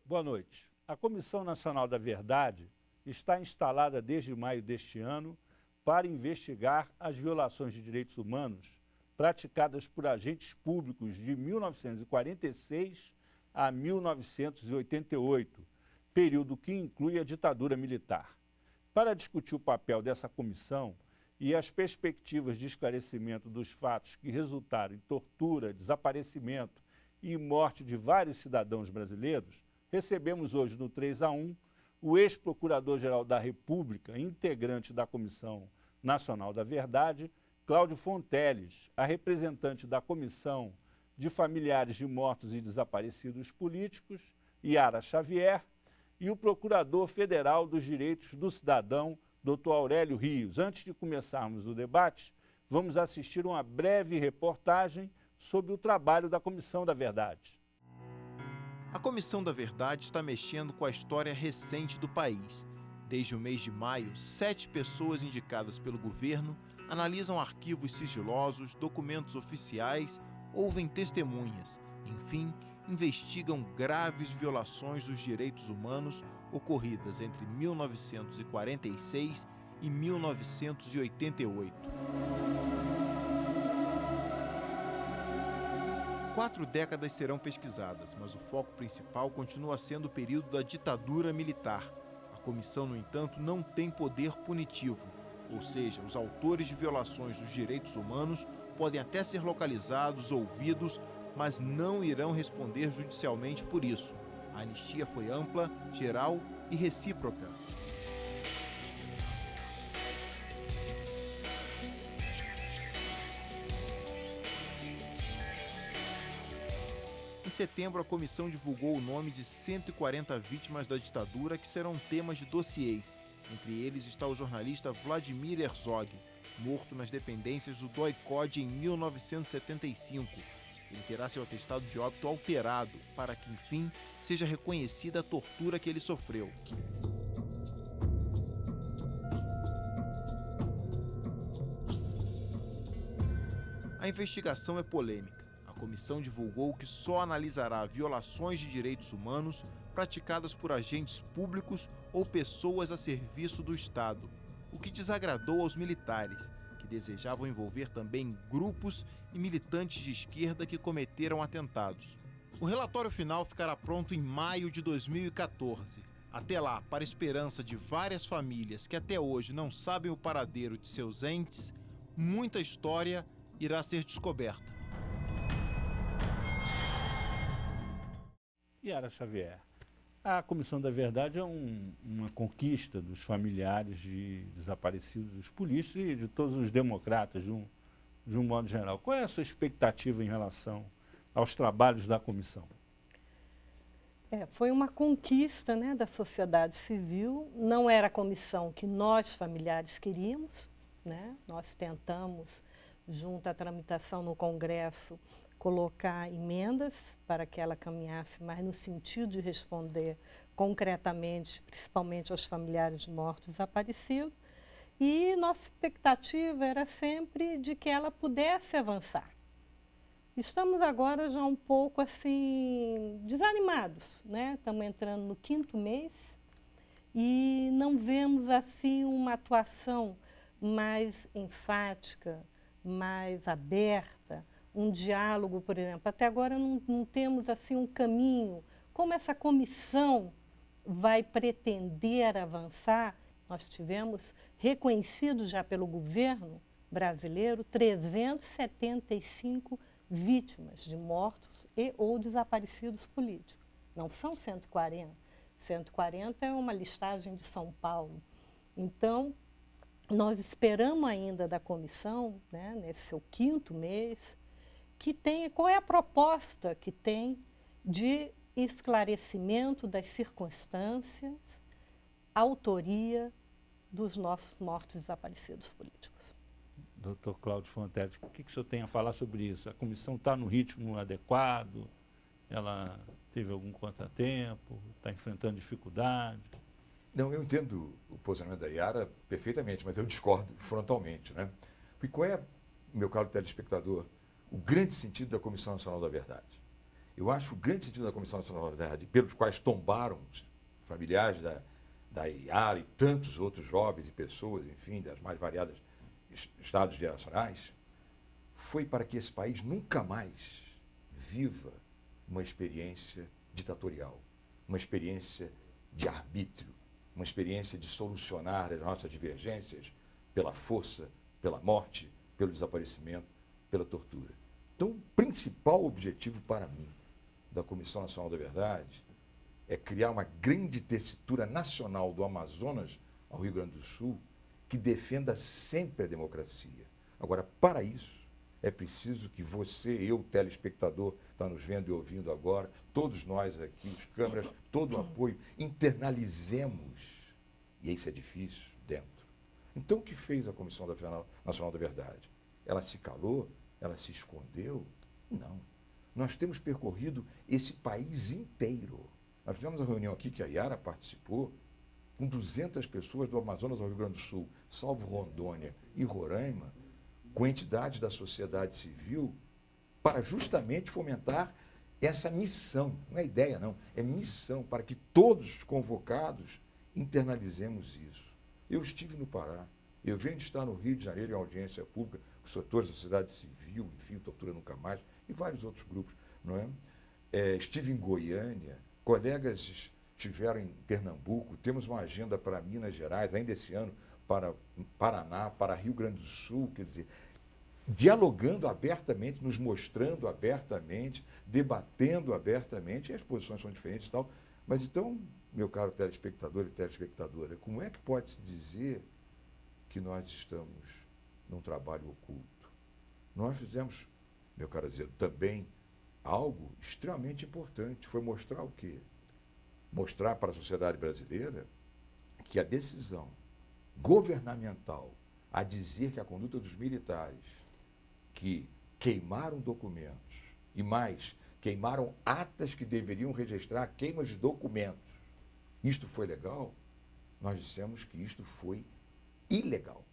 Boa noite. A Comissão Nacional da Verdade está instalada desde maio deste ano para investigar as violações de direitos humanos praticadas por agentes públicos de 1946 a 1988, período que inclui a ditadura militar. Para discutir o papel dessa comissão e as perspectivas de esclarecimento dos fatos que resultaram em tortura, desaparecimento e morte de vários cidadãos brasileiros, recebemos hoje no 3-1 o ex-procurador-geral da República, integrante da Comissão Nacional da Verdade, Cláudio Fonteles, a representante da Comissão de Familiares de Mortos e Desaparecidos Políticos, Yara Xavier, e o Procurador Federal dos Direitos do Cidadão, Dr. Aurélio Rios. Antes de começarmos o debate, vamos assistir uma breve reportagem sobre o trabalho da Comissão da Verdade. A Comissão da Verdade está mexendo com a história recente do país. Desde o mês de maio, 7 pessoas indicadas pelo governo analisam arquivos sigilosos, documentos oficiais, ouvem testemunhas, enfim, investigam graves violações dos direitos humanos ocorridas entre 1946 e 1988. 4 décadas serão pesquisadas, mas o foco principal continua sendo o período da ditadura militar. A comissão, no entanto, não tem poder punitivo, ou seja, os autores de violações dos direitos humanos podem até ser localizados, ouvidos, mas não irão responder judicialmente por isso. A anistia foi ampla, geral e recíproca. Em setembro, a comissão divulgou o nome de 140 vítimas da ditadura que serão temas de dossiês. Entre eles está o jornalista Vladimir Herzog, morto nas dependências do DOI-CODE em 1975. Ele terá seu atestado de óbito alterado para que, enfim, seja reconhecida a tortura que ele sofreu. A investigação é polêmica. A comissão divulgou que só analisará violações de direitos humanos praticadas por agentes públicos ou pessoas a serviço do Estado, o que desagradou aos militares, que desejavam envolver também grupos e militantes de esquerda que cometeram atentados. O relatório final ficará pronto em maio de 2014. Até lá, para a esperança de várias famílias que até hoje não sabem o paradeiro de seus entes, muita história irá ser descoberta. Yara Xavier, a Comissão da Verdade é uma conquista dos familiares de desaparecidos políticos e de todos os democratas, de um modo geral. Qual é a sua expectativa em relação aos trabalhos da comissão? Foi uma conquista, né, da sociedade civil. Não era a comissão que nós, familiares, queríamos, né? Nós tentamos, junto à tramitação no Congresso, colocar emendas para que ela caminhasse mais no sentido de responder concretamente, principalmente aos familiares de mortos desaparecidos. E nossa expectativa era sempre de que ela pudesse avançar. Estamos agora já um pouco assim desanimados, né? Estamos entrando no 5º mês e não vemos assim uma atuação mais enfática, mais aberta, um diálogo, por exemplo. Até agora não temos assim um caminho. Como essa comissão vai pretender avançar? Nós tivemos reconhecido já pelo governo brasileiro 375 vítimas de mortos e ou desaparecidos políticos. Não são 140. 140 é uma listagem de São Paulo. Então, nós esperamos ainda da comissão, né, nesse seu 5º mês, que tenha, qual é a proposta que tem de esclarecimento das circunstâncias, autoria dos nossos mortos desaparecidos políticos. Doutor Cláudio Fonteles, o que o senhor tem a falar sobre isso? A comissão está no ritmo adequado? Ela teve algum contratempo? Está enfrentando dificuldade? Não, eu entendo o posicionamento da Yara perfeitamente, mas eu discordo frontalmente, né? E qual é, meu caro telespectador, o grande sentido da Comissão Nacional da Verdade? Eu acho o grande sentido da Comissão Nacional da Verdade, pelos quais tombaram os familiares da Iara e tantos outros jovens e pessoas, enfim, das mais variadas estados geracionais, foi para que esse país nunca mais viva uma experiência ditatorial, uma experiência de arbítrio, uma experiência de solucionar as nossas divergências pela força, pela morte, pelo desaparecimento, pela tortura. Então, o principal objetivo para mim da Comissão Nacional da Verdade é criar uma grande tessitura nacional do Amazonas ao Rio Grande do Sul que defenda sempre a democracia. Agora, para isso, é preciso que você, eu, telespectador, está nos vendo e ouvindo agora, todos nós aqui, os câmeras, todo o apoio, internalizemos, e isso é difícil, dentro. Então, o que fez a Comissão Nacional da Verdade? Ela se calou? Ela se escondeu? Não. Nós temos percorrido esse país inteiro. Nós fizemos uma reunião aqui que a Iara participou, com 200 pessoas do Amazonas ao Rio Grande do Sul, salvo Rondônia e Roraima, com entidades da sociedade civil, para justamente fomentar essa missão. Não é ideia, não. É missão, para que todos os convocados internalizemos isso. Eu estive no Pará. Eu venho de estar no Rio de Janeiro em audiência pública, com os setores da sociedade civil, enfim, Tortura Nunca Mais, e vários outros grupos, não é? Estive em Goiânia, colegas estiveram em Pernambuco, temos uma agenda para Minas Gerais, ainda esse ano, para Paraná, para Rio Grande do Sul, quer dizer, dialogando abertamente, nos mostrando abertamente, debatendo abertamente, e as posições são diferentes e tal, mas então, meu caro telespectador e telespectadora, como é que pode-se dizer que nós estamos num trabalho oculto? Nós fizemos, meu caro Azevedo, também algo extremamente importante, foi mostrar o quê? Mostrar para a sociedade brasileira que a decisão governamental a dizer que a conduta dos militares que queimaram documentos e mais, queimaram atas que deveriam registrar queimas de documentos, isto foi legal? Nós dissemos que isto foi ilegal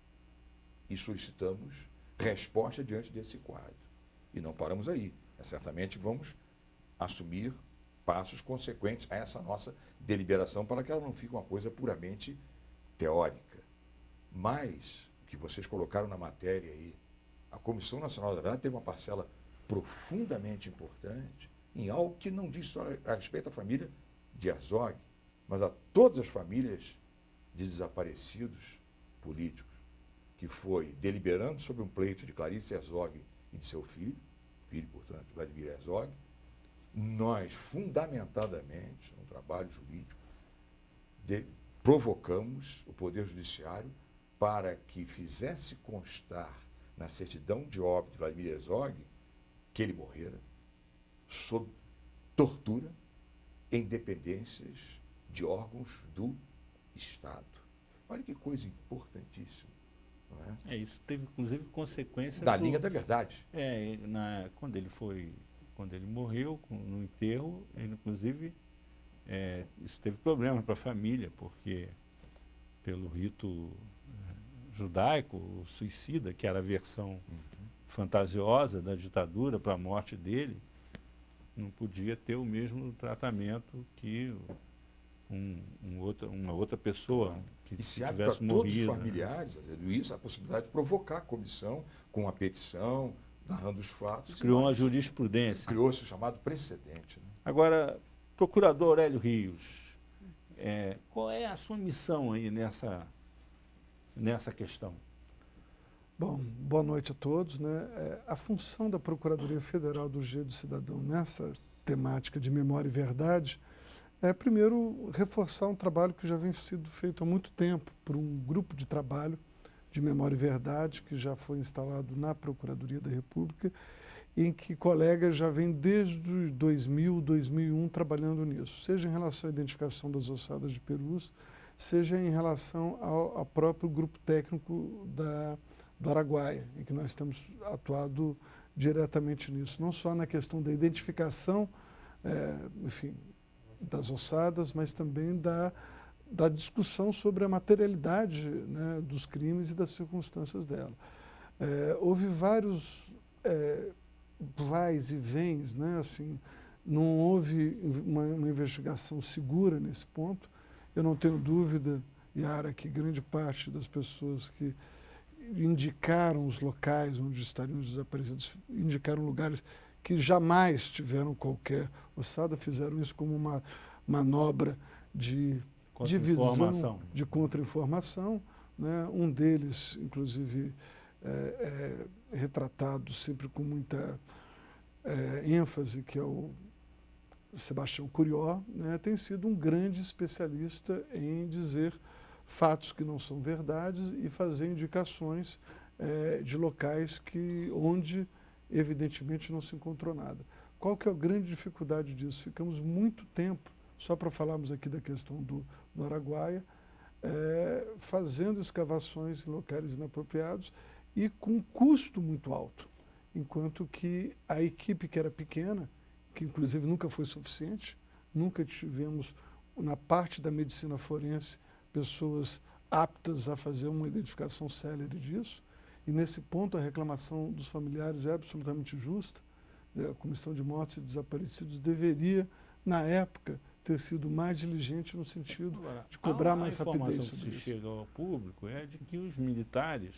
e solicitamos resposta diante desse quadro. E não paramos aí. Certamente vamos assumir passos consequentes a essa nossa deliberação para que ela não fique uma coisa puramente teórica. Mas, o que vocês colocaram na matéria aí, a Comissão Nacional da Verdade teve uma parcela profundamente importante em algo que não diz só a respeito à família de Herzog, mas a todas as famílias de desaparecidos políticos, que foi deliberando sobre um pleito de Clarice Herzog e de seu filho, portanto, Vladimir Herzog, nós, fundamentadamente, no trabalho jurídico, provocamos o Poder Judiciário para que fizesse constar na certidão de óbito de Vladimir Herzog que ele morrera sob tortura em dependências de órgãos do Estado. Olha que coisa importantíssima. Não é? Isso teve, inclusive, consequência da linha da verdade. Quando ele morreu, no enterro, ele, inclusive, isso teve problema para a família, porque pelo rito judaico, o suicida, que era a versão fantasiosa da ditadura para a morte dele, não podia ter o mesmo tratamento que uma outra pessoa que e se tivesse morrido. Todos os familiares, isso, a possibilidade de provocar a comissão com a petição, narrando os fatos. Criou uma jurisprudência. Criou-se o chamado precedente. Né? Agora, procurador Aurélio Rios, qual é a sua missão aí nessa questão? Bom, boa noite a todos. Né? A função da Procuradoria Federal do Direito do Cidadão nessa temática de memória e verdade é, primeiro, reforçar um trabalho que já vem sendo feito há muito tempo por um grupo de trabalho de memória e verdade que já foi instalado na Procuradoria da República, em que colegas já vêm desde 2000, 2001 trabalhando nisso, seja em relação à identificação das ossadas de perus, seja em relação ao próprio grupo técnico do Araguaia, em que nós temos atuado diretamente nisso, não só na questão da identificação, enfim, das ossadas, mas também da discussão sobre a materialidade, né, dos crimes e das circunstâncias dela. Houve vários vais e vens, né? Assim, não houve uma investigação segura nesse ponto. Eu não tenho dúvida, Yara, que grande parte das pessoas que indicaram os locais onde estariam os desaparecidos, indicaram lugares que jamais tiveram qualquer ossada, fizeram isso como uma manobra de divisão, de contra-informação. Né? Um deles, inclusive, retratado sempre com muita ênfase, que é o Sebastião Curió, né? Tem sido um grande especialista em dizer fatos que não são verdades e fazer indicações de locais onde, evidentemente, não se encontrou nada. Qual que é a grande dificuldade disso? Ficamos muito tempo, só para falarmos aqui da questão do Araguaia, fazendo escavações em locais inapropriados e com custo muito alto, enquanto que a equipe que era pequena, que inclusive nunca foi suficiente, nunca tivemos, na parte da medicina forense, pessoas aptas a fazer uma identificação célere disso, e nesse ponto a reclamação dos familiares é absolutamente justa. A Comissão de Mortos e Desaparecidos deveria, na época, ter sido mais diligente no sentido de cobrar mais rapidez sobre isso. A informação que chega ao público é de que os militares,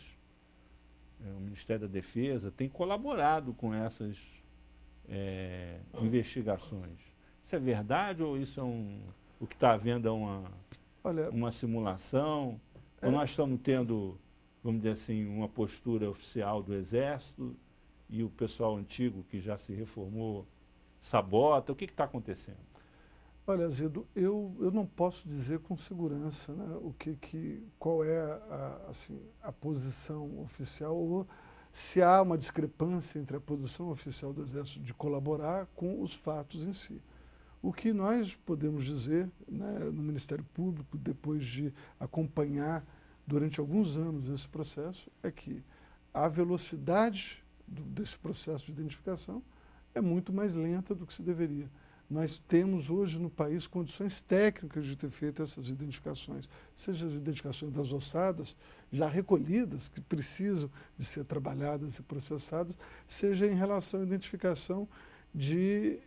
o Ministério da Defesa, tem colaborado com essas investigações. Isso é verdade ou isso é o que está havendo é uma simulação? Ou nós estamos tendo, vamos dizer assim, uma postura oficial do Exército e o pessoal antigo que já se reformou sabota? O que está acontecendo? Olha, Azedo, eu não posso dizer com segurança, né, qual é a posição oficial ou se há uma discrepância entre a posição oficial do Exército de colaborar com os fatos em si. O que nós podemos dizer, né, no Ministério Público, depois de acompanhar durante alguns anos esse processo, é que a velocidade desse processo de identificação é muito mais lenta do que se deveria. Nós temos hoje no país condições técnicas de ter feito essas identificações, seja as identificações das ossadas já recolhidas, que precisam de ser trabalhadas e processadas, seja em relação à identificação de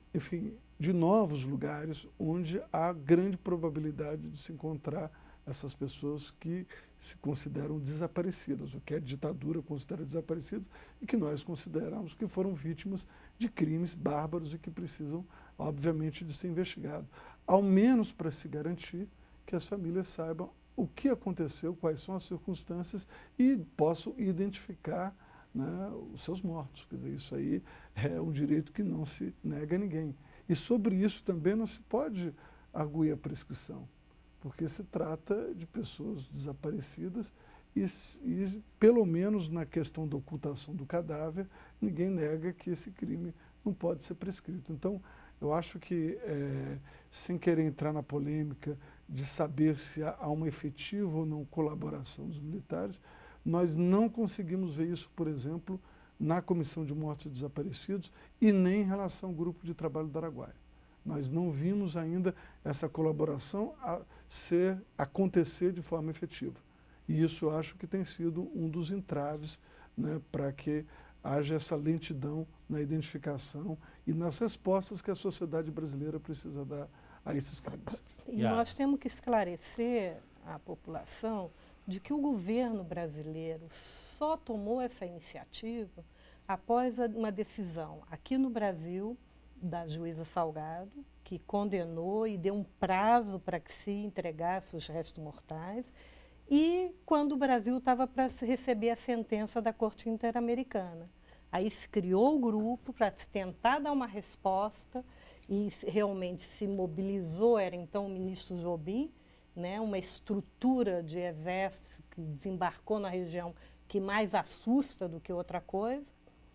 novos lugares onde há grande probabilidade de se encontrar essas pessoas que se consideram desaparecidas, o que a ditadura considera desaparecidos e que nós consideramos que foram vítimas de crimes bárbaros e que precisam, obviamente, de ser investigados. Ao menos para se garantir que as famílias saibam o que aconteceu, quais são as circunstâncias e possam identificar, né, os seus mortos. Quer dizer, isso aí é um direito que não se nega a ninguém. E sobre isso também não se pode arguir a prescrição, porque se trata de pessoas desaparecidas e pelo menos na questão da ocultação do cadáver, ninguém nega que esse crime não pode ser prescrito. Então, eu acho que, sem querer entrar na polêmica de saber se há uma efetiva ou não colaboração dos militares, nós não conseguimos ver isso, por exemplo, na Comissão de Mortos e Desaparecidos e nem em relação ao Grupo de Trabalho do Araguaia. Nós não vimos ainda essa colaboração acontecer de forma efetiva. E isso eu acho que tem sido um dos entraves, né, para que haja essa lentidão na identificação e nas respostas que a sociedade brasileira precisa dar a esses crimes. E nós temos que esclarecer à população de que o governo brasileiro só tomou essa iniciativa após uma decisão aqui no Brasil da juíza Salgado, que condenou e deu um prazo para que se entregasse os restos mortais, e quando o Brasil estava para receber a sentença da Corte Interamericana. Aí se criou o grupo para tentar dar uma resposta e realmente se mobilizou, era então o ministro Jobim, né, uma estrutura de exército que desembarcou na região que mais assusta do que outra coisa,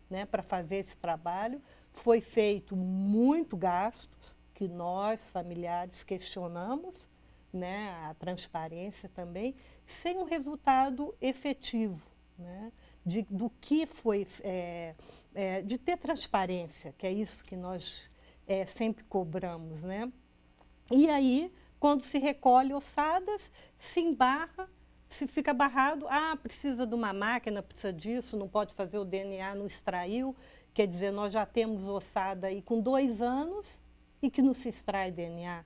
né, para fazer esse trabalho. Foi feito muito gastos, que nós, familiares, questionamos, né, a transparência também, sem um resultado efetivo, né, do que foi, de ter transparência, que é isso que nós sempre cobramos, né? E aí, quando se recolhe ossadas, se embarra, se fica barrado, precisa de uma máquina, precisa disso, não pode fazer o DNA, não extraiu. Quer dizer, nós já temos ossada aí com 2 anos e que não se extrai DNA.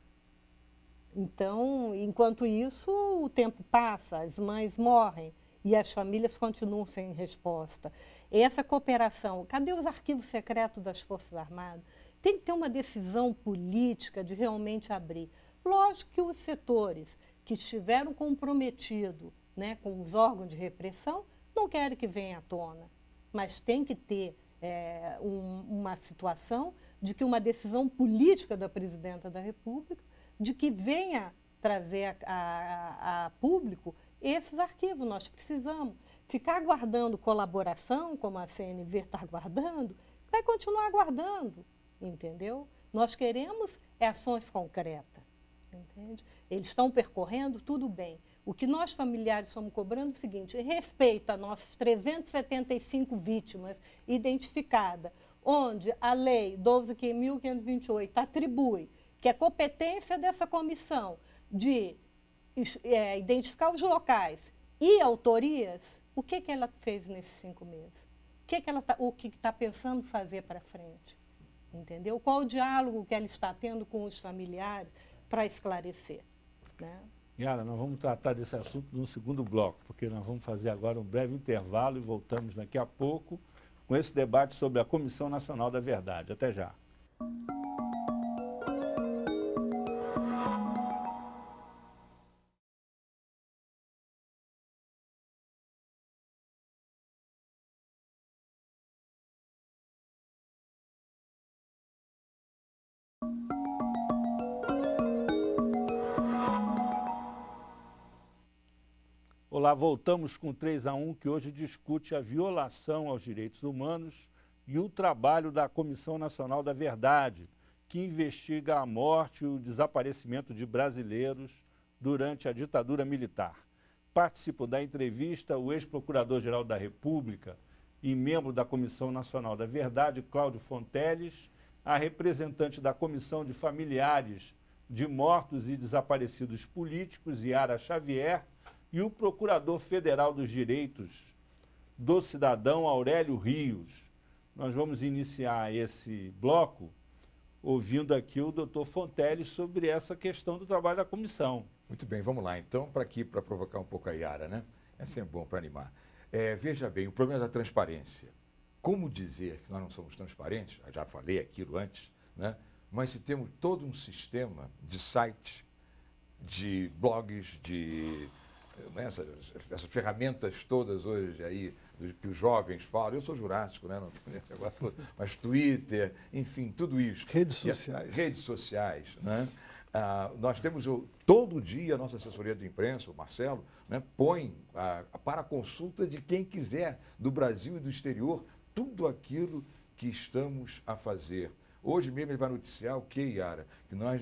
Então, enquanto isso, o tempo passa, as mães morrem e as famílias continuam sem resposta. Essa cooperação, cadê os arquivos secretos das Forças Armadas? Tem que ter uma decisão política de realmente abrir. Lógico que os setores que estiveram comprometidos, né, com os órgãos de repressão não querem que venha à tona, mas tem que ter uma situação de que uma decisão política da Presidenta da República de que venha trazer a público esses arquivos. Nós precisamos ficar aguardando colaboração, como a CNV está aguardando, vai continuar aguardando, entendeu? Nós queremos ações concretas, entende? Eles estão percorrendo, tudo bem. O que nós familiares estamos cobrando é o seguinte: respeito a nossas 375 vítimas identificadas, onde a lei 12.528 atribui que a competência dessa comissão de identificar os locais e autorias, o que ela fez nesses 5 meses? O que está pensando fazer para frente? Entendeu? Qual o diálogo que ela está tendo com os familiares para esclarecer? Né? Yara, nós vamos tratar desse assunto no segundo bloco, porque nós vamos fazer agora um breve intervalo e voltamos daqui a pouco com esse debate sobre a Comissão Nacional da Verdade. Até já. Olá, voltamos com 3-1, que hoje discute a violação aos direitos humanos e o trabalho da Comissão Nacional da Verdade, que investiga a morte e o desaparecimento de brasileiros durante a ditadura militar. Participam da entrevista o ex-procurador-geral da República e membro da Comissão Nacional da Verdade, Cláudio Fonteles, a representante da Comissão de Familiares de Mortos e Desaparecidos Políticos, Yara Xavier, e o Procurador Federal dos Direitos do Cidadão, Aurélio Rios. Nós vamos iniciar esse bloco ouvindo aqui o doutor Fonteles sobre essa questão do trabalho da comissão. Muito bem, vamos lá então, para provocar um pouco a Yara, né? É sempre bom para animar. Veja bem, o problema da transparência. Como dizer que nós não somos transparentes? Eu já falei aquilo antes, né? Mas se temos todo um sistema de sites, de blogs, de essas ferramentas todas hoje aí, que os jovens falam, eu sou jurássico, né? Não tem esse negócio todo, mas Twitter, enfim, tudo isso. Redes sociais. Redes sociais, né? Nós temos todo dia a nossa assessoria de imprensa, o Marcelo, né, põe para a consulta de quem quiser, do Brasil e do exterior, tudo aquilo que estamos a fazer. Hoje mesmo ele vai noticiar o que, Yara? Que nós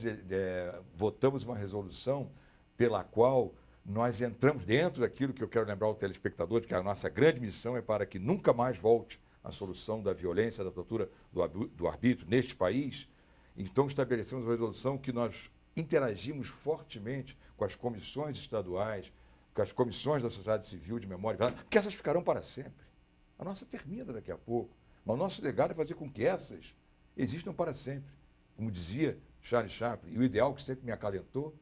votamos uma resolução pela qual nós entramos dentro daquilo que eu quero lembrar ao telespectador, de que a nossa grande missão é para que nunca mais volte a solução da violência, da tortura, do arbítrio neste país. Então estabelecemos uma resolução que nós interagimos fortemente com as comissões estaduais, com as comissões da sociedade civil de memória, porque essas ficarão para sempre. A nossa termina daqui a pouco, mas o nosso legado é fazer com que essas existam para sempre. Como dizia Charles Chaplin, e o ideal que sempre me acalentou,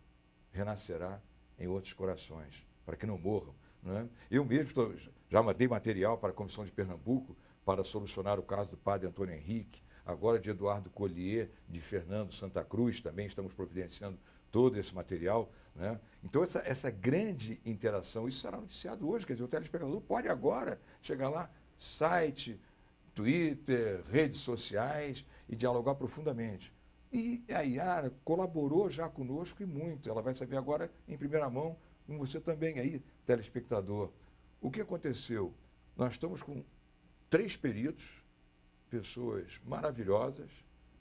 renascerá em outros corações, para que não morram. Não é? Eu mesmo já mandei material para a Comissão de Pernambuco para solucionar o caso do padre Antônio Henrique, agora de Eduardo Collier, de Fernando Santa Cruz, também estamos providenciando todo esse material. Né? Então, essa grande interação, isso será noticiado hoje, quer dizer, o telespectador pode agora chegar lá, site, Twitter, redes sociais, e dialogar profundamente. E a Yara colaborou já conosco e muito. Ela vai saber agora, em primeira mão, com você também aí, telespectador. O que aconteceu? Nós estamos com 3 peritos, pessoas maravilhosas,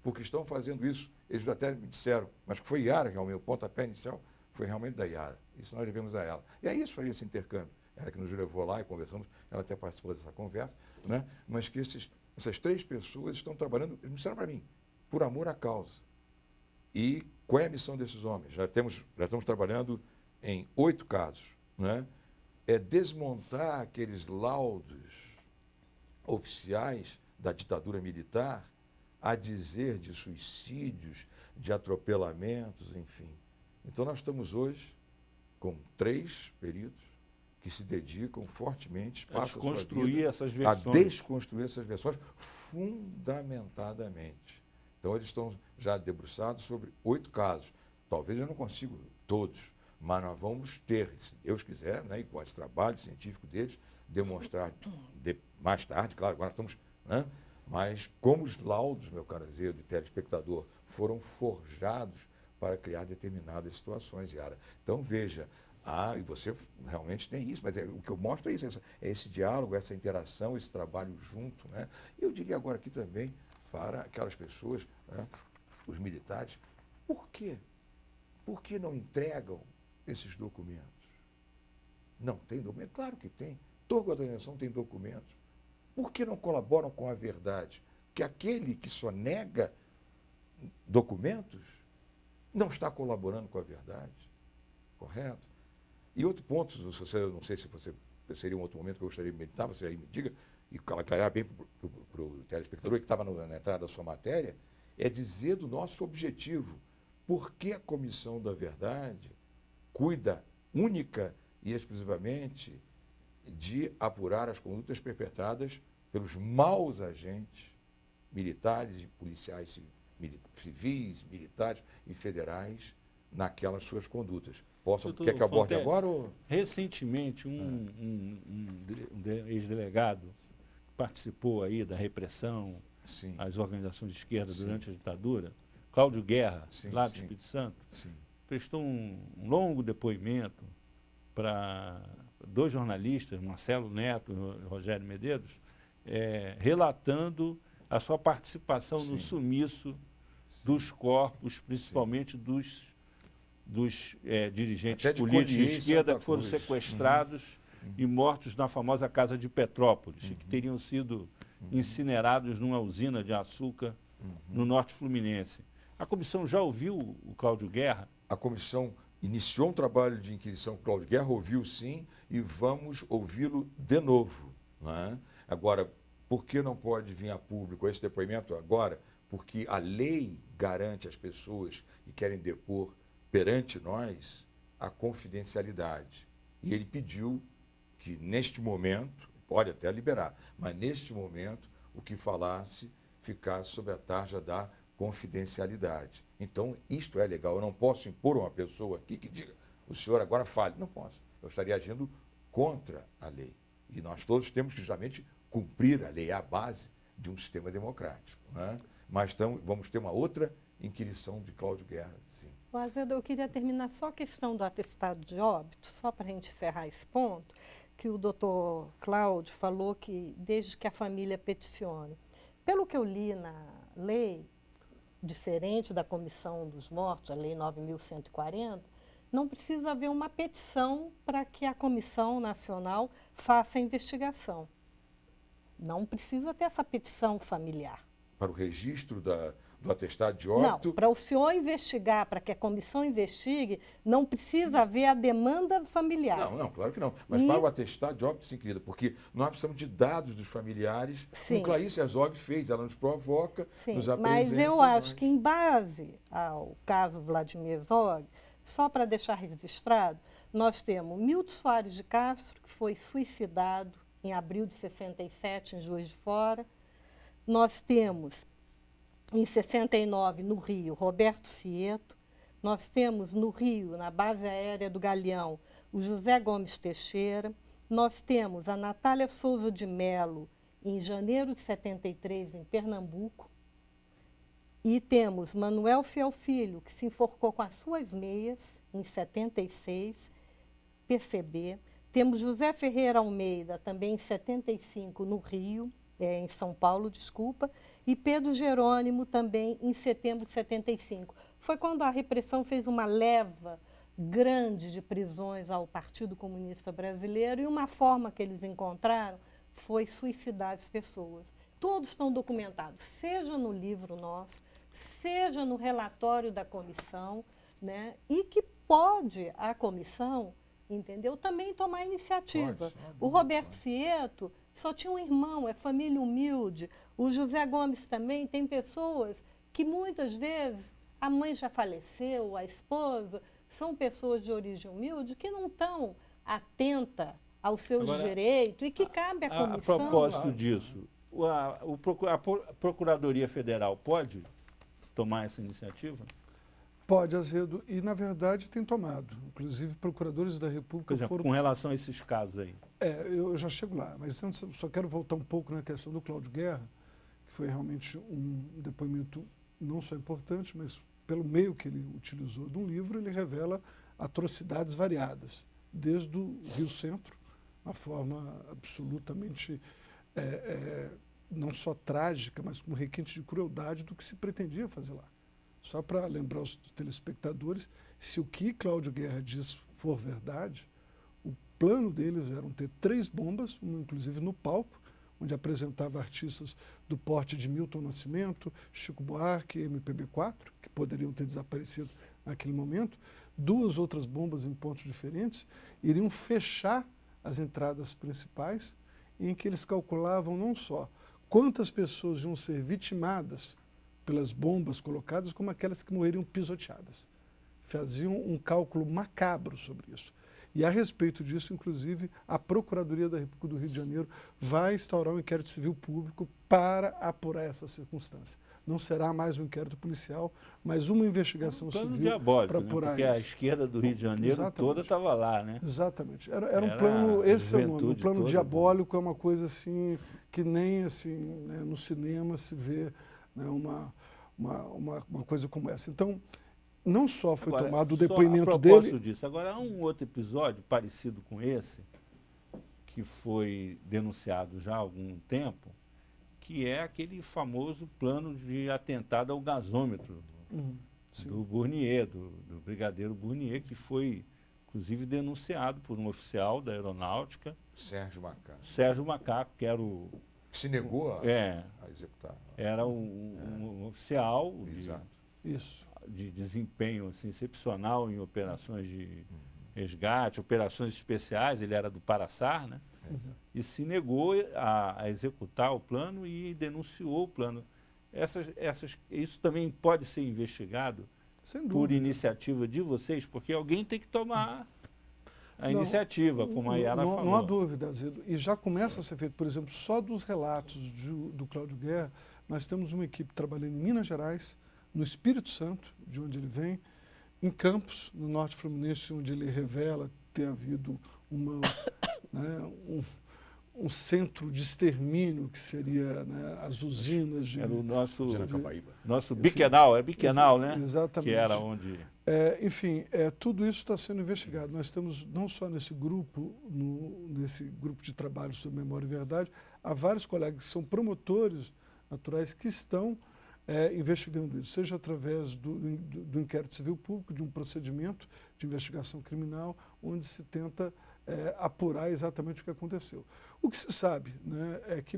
porque estão fazendo isso. Eles até me disseram, mas que foi Yara, realmente, o pontapé inicial foi realmente da Yara. Isso nós devemos a ela. E aí isso foi esse intercâmbio. Ela que nos levou lá e conversamos, ela até participou dessa conversa, né? Mas que essas 3 pessoas estão trabalhando, eles me disseram para mim, por amor à causa. E qual é a missão desses homens? Já estamos trabalhando em 8 casos, né? é desmontar aqueles laudos oficiais da ditadura militar a dizer de suicídios, de atropelamentos, enfim. Então nós estamos hoje com 3 peritos que se dedicam fortemente, a desconstruir essas versões. A desconstruir essas versões fundamentadamente. Então eles estão já debruçados sobre 8 casos. Talvez eu não consiga todos, mas nós vamos ter, se Deus quiser, né, e com esse trabalho científico deles, demonstrar mais tarde, claro, agora estamos, né, mas como os laudos, meu caro Azevedo e telespectador, foram forjados para criar determinadas situações, Yara. Então veja, e você realmente tem isso, mas o que eu mostro é isso, é esse diálogo, essa interação, esse trabalho junto, né? Eu diria agora aqui também para aquelas pessoas, né, os militares, por quê? Por que não entregam esses documentos? Não tem documento? Claro que tem. Toda organização tem documentos. Por que não colaboram com a verdade? Porque aquele que só nega documentos não está colaborando com a verdade. Correto? E outro ponto, eu não sei se você seria um outro momento que eu gostaria de meditar, você aí me diga, e aclarar bem para o telespectador que estava na entrada da sua matéria, é dizer do nosso objetivo. Por que a Comissão da Verdade cuida única e exclusivamente de apurar as condutas perpetradas pelos maus agentes militares e policiais civis, militares e federais naquelas suas condutas? Quer que eu aborde agora? Ou... Recentemente, um ex-delegado que participou aí da repressão às organizações de esquerda durante a ditadura, Cláudio Guerra, lá do Espírito Santo, prestou um longo depoimento para 2 jornalistas, Marcelo Neto e Rogério Medeiros, relatando a sua participação no sumiço dos corpos, principalmente dos dirigentes políticos de esquerda que foram sequestrados e mortos na famosa Casa de Petrópolis, e que teriam sido incinerados numa usina de açúcar no norte fluminense. A comissão já ouviu o Cláudio Guerra? A comissão iniciou um trabalho de inquisição com o Cláudio Guerra, ouviu sim, e vamos ouvi-lo de novo. Né? Agora, por que não pode vir a público esse depoimento agora? Porque a lei garante às pessoas que querem depor perante nós a confidencialidade. E ele pediu que, neste momento, pode até liberar, mas neste momento, o que falasse ficasse sob a tarja da confidencialidade. Então, isto é legal. Eu não posso impor a uma pessoa aqui que diga, o senhor agora fale. Não posso. Eu estaria agindo contra a lei. E nós todos temos que justamente cumprir a lei, é a base de um sistema democrático. Né? Mas vamos ter uma outra inquirição de Cláudio Guerra, sim. Azevedo, eu queria terminar só a questão do atestado de óbito, só para a gente encerrar esse ponto, que o doutor Cláudio falou que desde que a família peticione. Pelo que eu li na lei, diferente da Comissão dos Mortos, a Lei 9.140, não precisa haver uma petição para que a Comissão Nacional faça a investigação. Não precisa ter essa petição familiar. Para o registro do atestado de óbito? Não, para o senhor investigar, para que a comissão investigue, não precisa haver a demanda familiar. Não, claro que não. Mas para o atestado de óbito, sim, querida, porque nós precisamos de dados dos familiares. Sim. Como Clarice Herzog fez, ela nos provoca, sim, nos apresenta. Mas eu acho que, em base ao caso Vladimir Herzog, só para deixar registrado, nós temos Milton Soares de Castro, que foi suicidado em abril de 67, em Juiz de Fora. Nós temos, em 69, no Rio, Roberto Cieto. Nós temos no Rio, na base aérea do Galeão, o José Gomes Teixeira. Nós temos a Natália Souza de Mello, em janeiro de 73, em Pernambuco. E temos Manuel Fiel Filho, que se enforcou com as suas meias, em 76, PCB. Temos José Ferreira Almeida, também em 75, no Rio, em São Paulo, desculpa, e Pedro Jerônimo, também em setembro de 75. Foi quando a repressão fez uma leva grande de prisões ao Partido Comunista Brasileiro, e uma forma que eles encontraram foi suicidar as pessoas. Todos estão documentados, seja no livro nosso, seja no relatório da comissão, né? E que pode a comissão entendeu? Também tomar iniciativa. Pode, O Roberto Cieto só tinha um irmão, é família humilde. O José Gomes também tem pessoas que muitas vezes a mãe já faleceu, a esposa, são pessoas de origem humilde que não estão atentas aos seus Agora, direitos e que cabe à A comissão. propósito disso, a Procuradoria Federal pode tomar essa iniciativa? Pode, Azedo, e na verdade tem tomado. Inclusive, procuradores da República Por exemplo, foram... com relação a esses casos aí. Eu já chego lá, mas antes eu só quero voltar um pouco na questão do Cláudio Guerra, que foi realmente um depoimento não só importante, mas pelo meio que ele utilizou de um livro, ele revela atrocidades variadas, desde o Rio Centro, uma forma absolutamente não só trágica, mas com requinte de crueldade do que se pretendia fazer lá. Só para lembrar os telespectadores, se o que Cláudio Guerra diz for verdade, o plano deles era ter 3 bombas, uma inclusive no palco, onde apresentava artistas do porte de Milton Nascimento, Chico Buarque e MPB4, que poderiam ter desaparecido naquele momento. 2 outras bombas em pontos diferentes iriam fechar as entradas principais, em que eles calculavam não só quantas pessoas iam ser vitimadas pelas bombas colocadas, como aquelas que morreriam pisoteadas. Faziam um cálculo macabro sobre isso. E a respeito disso, inclusive, a Procuradoria da República do Rio de Janeiro vai instaurar um inquérito civil público para apurar essa circunstância. Não será mais um inquérito policial, mas uma investigação Plano civil diabólico, para né? apurar Porque isso. a esquerda do Rio de Janeiro Exatamente. toda estava lá, né? Exatamente. Era um Era plano, a esse é o nome, um juventude plano toda, diabólico é uma coisa assim, que nem assim, né, no cinema se vê, né, uma coisa como essa. Então, não só foi Agora, tomado o só depoimento a propósito dele... disso, agora há um outro episódio parecido com esse, que foi denunciado já há algum tempo, que é aquele famoso plano de atentado ao gasômetro Sim. do Burnier, do brigadeiro Burnier, que foi, inclusive, denunciado por um oficial da aeronáutica, Sérgio Macaco, Sérgio Macaco, que era o... que se negou a executar. Era um oficial Exato. Isso. de desempenho assim, excepcional em operações de resgate, operações especiais, ele era do Paraçar, né? E se negou a executar o plano e denunciou o plano. Isso também pode ser investigado Sem por dúvida. iniciativa de vocês, porque alguém tem que tomar a iniciativa, como a Yara falou. Não há dúvida, Azedo. E já começa a ser feito, por exemplo, só dos relatos do Cláudio Guerra, nós temos uma equipe trabalhando em Minas Gerais, no Espírito Santo, de onde ele vem, em Campos, no Norte Fluminense, onde ele revela ter havido um centro de extermínio, que seria, né, as usinas de... Era o Capaíba. nosso biquenal, é biquenal, né? Exatamente. Que era onde... Enfim, tudo isso está sendo investigado. Nós estamos não só nesse grupo de trabalho sobre memória e verdade, há vários colegas que são promotores naturais que estão investigando isso, seja através do inquérito civil público, de um procedimento de investigação criminal, onde se tenta apurar exatamente o que aconteceu. O que se sabe, né, é que,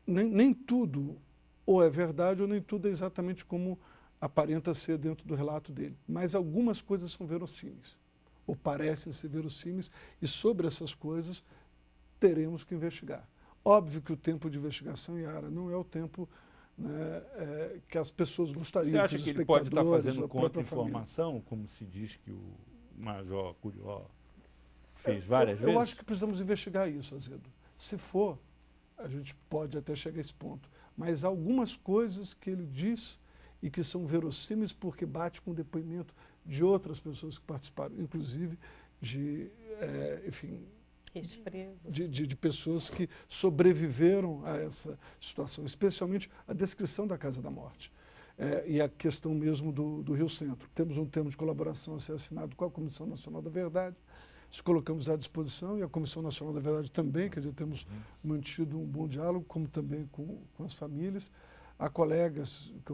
nem tudo ou é verdade ou nem tudo é exatamente como aparenta ser dentro do relato dele, mas algumas coisas são verossímeis, ou parecem ser verossímeis, e sobre essas coisas teremos que investigar. Óbvio que o tempo de investigação, Yara, não é o tempo, né, que as pessoas gostariam. Você acha que ele pode estar fazendo contra-informação, como se diz que o Major Curió fez várias vezes? Eu acho que precisamos investigar isso, Azedo. Se for, a gente pode até chegar a esse ponto. Mas algumas coisas que ele diz e que são verossímeis porque bate com o depoimento de outras pessoas que participaram, inclusive de pessoas que sobreviveram a essa situação, especialmente a descrição da Casa da Morte. E a questão mesmo do Rio Centro. Temos um termo de colaboração a ser assinado com a Comissão Nacional da Verdade, nos colocamos à disposição, e a Comissão Nacional da Verdade também, quer dizer, temos mantido um bom diálogo, como também com as famílias. Há colegas que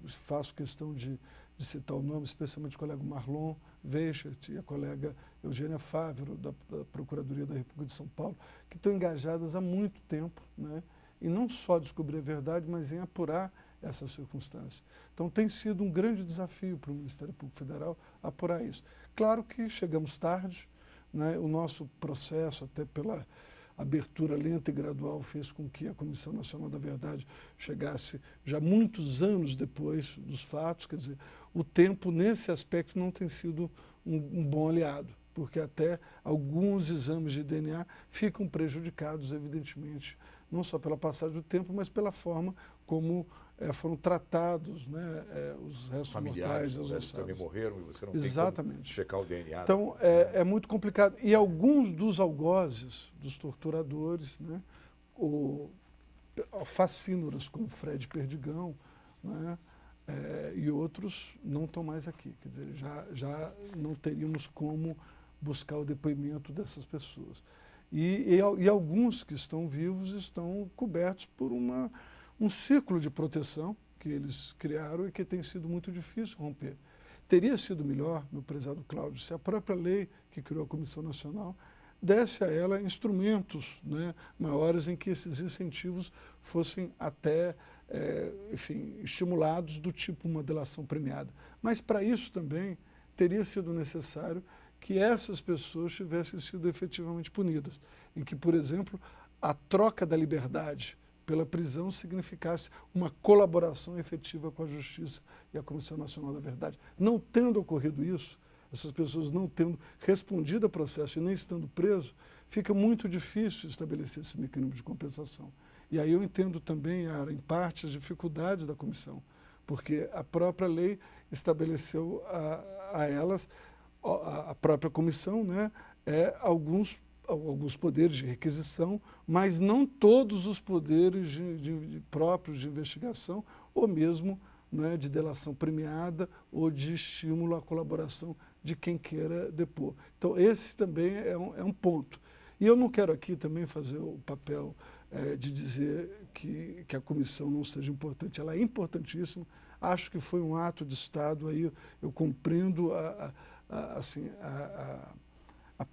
faço questão de citar o nome, especialmente o colega Marlon Weichert e a colega Eugênia Fávero, da Procuradoria da República de São Paulo, que estão engajadas há muito tempo, né, e não só descobrir a verdade, mas em apurar essas circunstâncias. Então tem sido um grande desafio para o Ministério Público Federal apurar isso. Claro que chegamos tarde, né? O nosso processo, até pela abertura lenta e gradual, fez com que a Comissão Nacional da Verdade chegasse já muitos anos depois dos fatos. Quer dizer, o tempo, nesse aspecto, não tem sido um bom aliado, porque até alguns exames de DNA ficam prejudicados, evidentemente, não só pela passagem do tempo, mas pela forma como foram tratados, né, os restos Familiares, mortais. os restos também morreram e você não Exatamente. tem como checar o DNA. Então, é muito complicado. E alguns dos algozes, dos torturadores, né, facínoras como Fred Perdigão, né, e outros não estão mais aqui. Quer dizer, já não teríamos como buscar o depoimento dessas pessoas. E alguns que estão vivos estão cobertos por um círculo de proteção que eles criaram e que tem sido muito difícil romper. Teria sido melhor, meu prezado Cláudio, se a própria lei que criou a Comissão Nacional desse a ela instrumentos, né, maiores em que esses incentivos fossem até, enfim, estimulados do tipo uma delação premiada. Mas para isso também teria sido necessário que essas pessoas tivessem sido efetivamente punidas, em que, por exemplo, a troca da liberdade pela prisão significasse uma colaboração efetiva com a Justiça e a Comissão Nacional da Verdade. Não tendo ocorrido isso, essas pessoas não tendo respondido ao processo e nem estando preso, fica muito difícil estabelecer esse mecanismo de compensação. E aí eu entendo também, Ara, em parte, as dificuldades da comissão, porque a própria lei estabeleceu a elas, a própria comissão, né, alguns poderes de requisição, mas não todos os poderes próprios de investigação, ou mesmo, né, de delação premiada ou de estímulo à colaboração de quem queira depor. Então, esse também é um ponto. E eu não quero aqui também fazer o papel de dizer que a comissão não seja importante. Ela é importantíssima. Acho que foi um ato de Estado. Aí eu compreendo a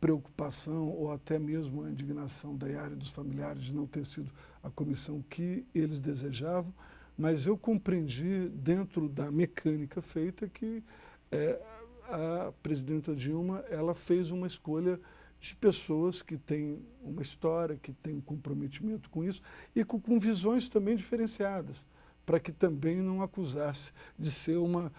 preocupação ou até mesmo a indignação da Iara e dos familiares de não ter sido a comissão que eles desejavam, mas eu compreendi dentro da mecânica feita que a presidenta Dilma ela fez uma escolha de pessoas que têm uma história, que têm um comprometimento com isso e com visões também diferenciadas, para que também não acusasse de ser uma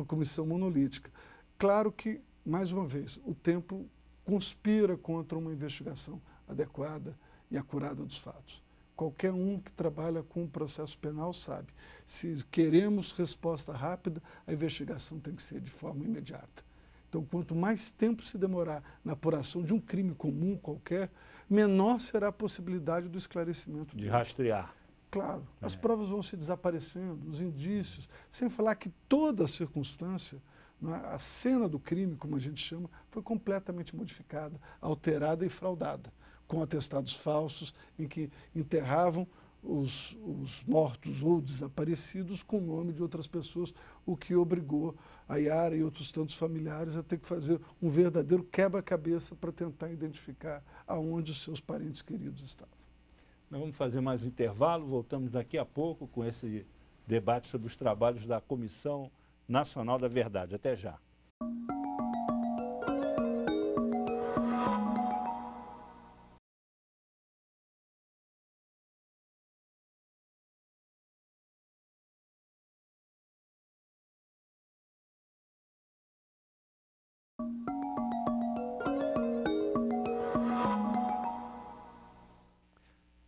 comissão monolítica. Claro que, mais uma vez, o tempo conspira contra uma investigação adequada e acurada dos fatos. Qualquer um que trabalha com o processo penal sabe. Se queremos resposta rápida, a investigação tem que ser de forma imediata. Então, quanto mais tempo se demorar na apuração de um crime comum qualquer, menor será a possibilidade do esclarecimento. De rastrear. Claro, as provas vão se desaparecendo, os indícios, sem falar que toda a circunstância, a cena do crime, como a gente chama, foi completamente modificada, alterada e fraudada, com atestados falsos em que enterravam os mortos ou desaparecidos com o nome de outras pessoas, o que obrigou a Iara e outros tantos familiares a ter que fazer um verdadeiro quebra-cabeça para tentar identificar aonde os seus parentes queridos estavam. Nós vamos fazer mais um intervalo, voltamos daqui a pouco com esse debate sobre os trabalhos da Comissão Nacional da Verdade. Até já.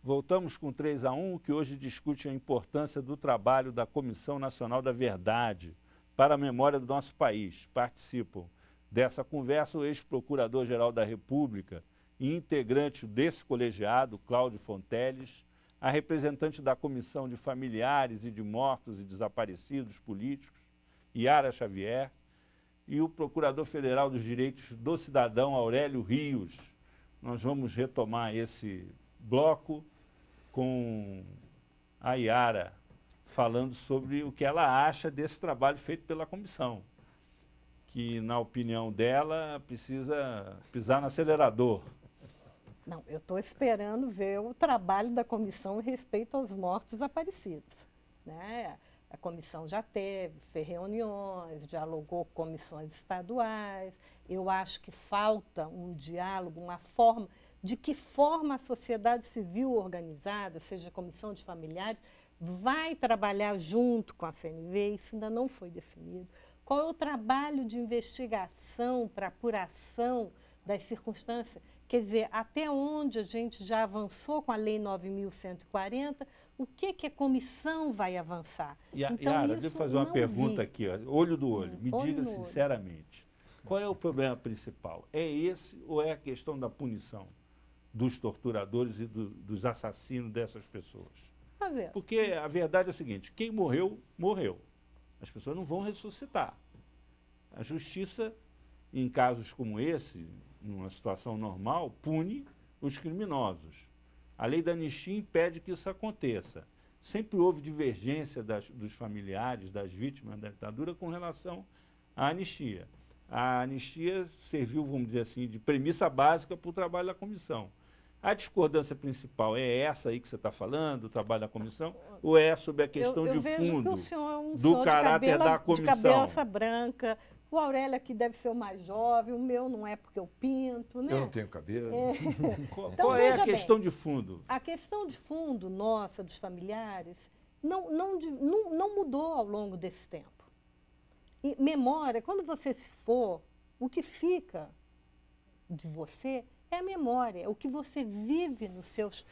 Voltamos com 3-1, que hoje discute a importância do trabalho da Comissão Nacional da Verdade para a memória do nosso país. Participam dessa conversa o ex-procurador-geral da República e integrante desse colegiado, Cláudio Fonteles, a representante da Comissão de Familiares e de Mortos e Desaparecidos Políticos, Iara Xavier, e o Procurador Federal dos Direitos do Cidadão, Aurélio Rios. Nós vamos retomar esse bloco com a Iara, falando sobre o que ela acha desse trabalho feito pela comissão, que, na opinião dela, precisa pisar no acelerador. Não, eu estou esperando ver o trabalho da comissão em respeito aos mortos desaparecidos, né? A comissão já fez reuniões, dialogou com comissões estaduais. Eu acho que falta um diálogo, uma forma, de que forma a sociedade civil organizada, seja a comissão de familiares, vai trabalhar junto com a CNV, isso ainda não foi definido. Qual é o trabalho de investigação para apuração das circunstâncias? Quer dizer, até onde a gente já avançou com a Lei 9.140, o que a comissão vai avançar? Então, Yara, deixa eu fazer uma pergunta aqui, ó, olho do olho. Me diga sinceramente, qual é o problema principal? É esse ou é a questão da punição dos torturadores e dos assassinos dessas pessoas? Porque a verdade é a seguinte, quem morreu, morreu. As pessoas não vão ressuscitar. A justiça, em casos como esse, numa situação normal, pune os criminosos. A lei da anistia impede que isso aconteça. Sempre houve divergência dos familiares, das vítimas da ditadura com relação à anistia. A anistia serviu, vamos dizer assim, de premissa básica para o trabalho da comissão. A discordância principal é essa aí que você está falando, o trabalho da comissão, ou é sobre a questão de fundo do caráter da comissão? De cabeça branca, o Aurélio aqui deve ser o mais jovem, o meu não é porque eu pinto, né? Eu não tenho cabelo. Qual é a questão de fundo? A questão de fundo nossa, dos familiares, não mudou ao longo desse tempo. E memória, quando você se for, o que fica de você é a memória, é o que você vive nos seus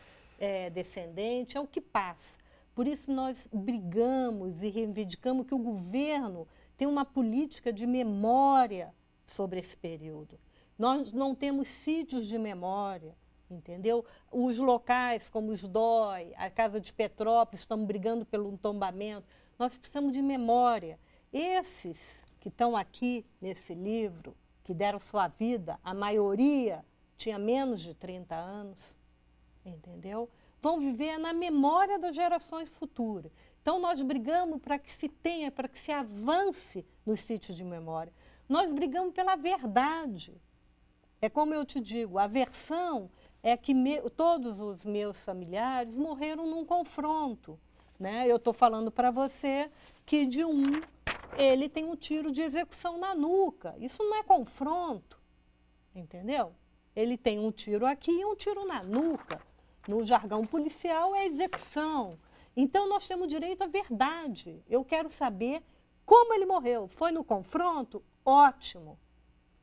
descendentes, é o que passa. Por isso nós brigamos e reivindicamos que o governo tem uma política de memória sobre esse período. Nós não temos sítios de memória, entendeu? Os locais como os DOI, a Casa de Petrópolis, estamos brigando pelo tombamento. Nós precisamos de memória. Esses que estão aqui nesse livro, que deram sua vida, a maioria tinha menos de 30 anos, entendeu? Vão viver na memória das gerações futuras. Então, nós brigamos para que se tenha, para que se avance nos sítios de memória. Nós brigamos pela verdade. É como eu te digo, a versão é que todos os meus familiares morreram num confronto, né? Eu estou falando para você que de ele tem um tiro de execução na nuca. Isso não é confronto, entendeu? Ele tem um tiro aqui e um tiro na nuca. No jargão policial é execução. Então, nós temos direito à verdade. Eu quero saber como ele morreu. Foi no confronto? Ótimo.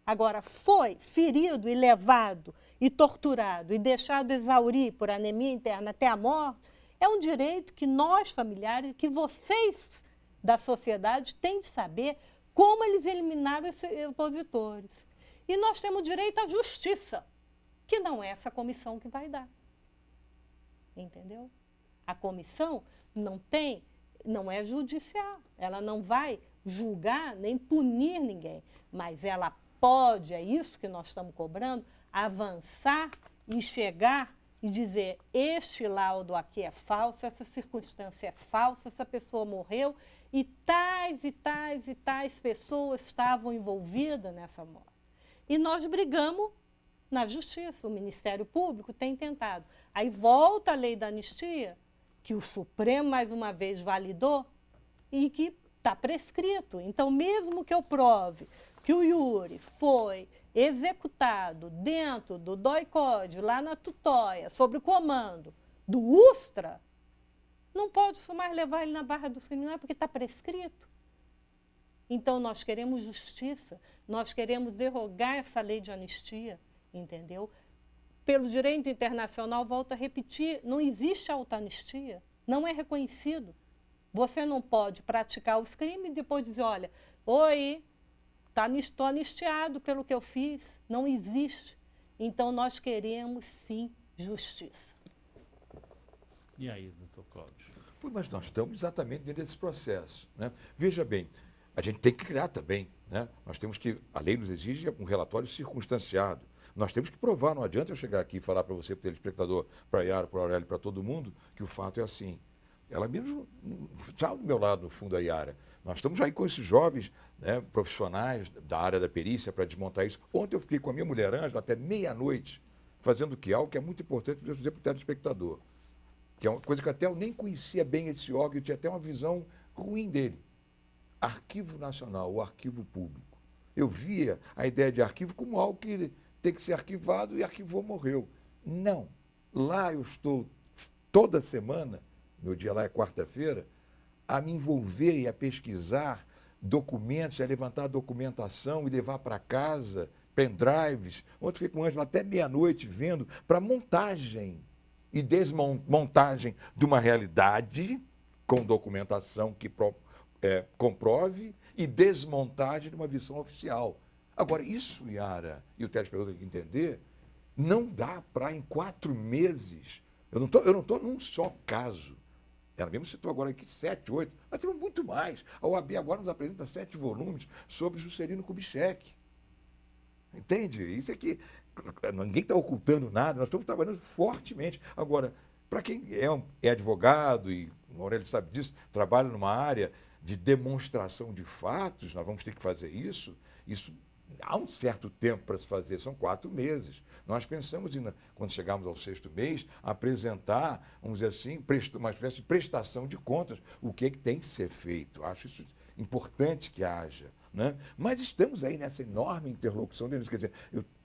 Agora, foi ferido e levado e torturado e deixado exaurir por anemia interna até a morte? É um direito que nós, familiares, que vocês da sociedade têm de saber como eles eliminaram esses opositores. E nós temos direito à justiça, que não é essa comissão que vai dar. Entendeu? A comissão não é judicial, ela não vai julgar nem punir ninguém, mas ela pode, é isso que nós estamos cobrando, avançar e chegar e dizer, este laudo aqui é falso, essa circunstância é falsa, essa pessoa morreu e tais e tais e tais pessoas estavam envolvidas nessa morte. E nós brigamos na justiça, o Ministério Público tem tentado. Aí volta a lei da anistia, que o Supremo, mais uma vez, validou e que está prescrito. Então, mesmo que eu prove que o Yuri foi executado dentro do DOI-CODE, lá na Tutóia, sob o comando do USTRA, não pode mais levar ele na barra dos criminosos porque está prescrito. Então, nós queremos justiça, nós queremos derrogar essa lei de anistia, entendeu? Pelo direito internacional, volto a repetir, não existe autoanistia, não é reconhecido. Você não pode praticar os crimes e depois dizer, olha, oi, estou anistiado pelo que eu fiz. Não existe. Então, nós queremos, sim, justiça. E aí, doutor Cláudio? Mas nós estamos exatamente dentro desse processo, né? Veja bem, a gente tem que criar também, né? Nós temos que, a lei nos exige um relatório circunstanciado. Nós temos que provar, não adianta eu chegar aqui e falar para você, para o telespectador, para a Yara, para o Aurélio, para todo mundo, que o fato é assim. Ela mesmo está do meu lado, no fundo, a Yara. Nós estamos aí com esses jovens, né, profissionais da área da perícia para desmontar isso. Ontem eu fiquei com a minha mulher Ângela até meia-noite, fazendo o que? Algo que é muito importante dizer para o telespectador. Que é uma coisa que até eu nem conhecia bem esse órgão, eu tinha até uma visão ruim dele. Arquivo Nacional, o arquivo público. Eu via a ideia de arquivo como algo que tem que ser arquivado e arquivou, morreu. Não. Lá eu estou toda semana, meu dia lá é quarta-feira, a me envolver e a pesquisar documentos, a levantar documentação e levar para casa, pendrives. Ontem fiquei com o Ângelo até meia-noite vendo para montagem e desmontagem de uma realidade com documentação que comprove e desmontagem de uma visão oficial. Agora, isso, Yara, e o telespectador tem que entender, não dá para em 4 meses. Eu não estou num só caso. Ela mesmo citou agora aqui 7, 8. Nós temos muito mais. A OAB agora nos apresenta 7 volumes sobre Juscelino Kubitschek. Entende? Isso aqui, ninguém está ocultando nada, nós estamos trabalhando fortemente. Agora, para quem é advogado, e o Aurélio sabe disso, trabalha numa área de demonstração de fatos, nós vamos ter que fazer isso. Isso há um certo tempo para se fazer, são 4 meses. Nós pensamos em, quando chegarmos ao 6º mês, apresentar, vamos dizer assim, uma espécie de prestação de contas, o que tem que ser feito. Acho isso importante que haja. Né? Mas estamos aí nessa enorme interlocução deles, quer dizer,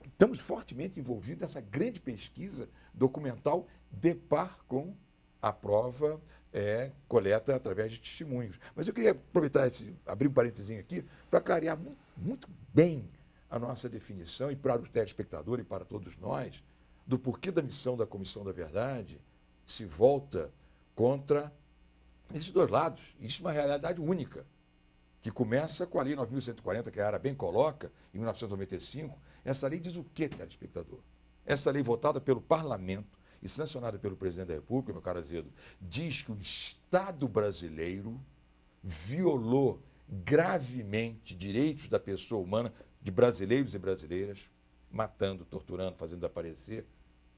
estamos fortemente envolvidos nessa grande pesquisa documental de par com a prova coleta através de testemunhos. Mas eu queria aproveitar abrir um parênteses aqui para clarear muito bem a nossa definição e para o telespectador e para todos nós do porquê da missão da Comissão da Verdade se volta contra esses dois lados. Existe uma realidade única, que começa com a Lei 9.140, que a Yara bem coloca, em 1995. Essa lei diz o quê, telespectador? Essa lei votada pelo Parlamento e sancionada pelo Presidente da República, meu caro Azedo, diz que o Estado brasileiro violou gravemente direitos da pessoa humana, de brasileiros e brasileiras, matando, torturando, fazendo desaparecer.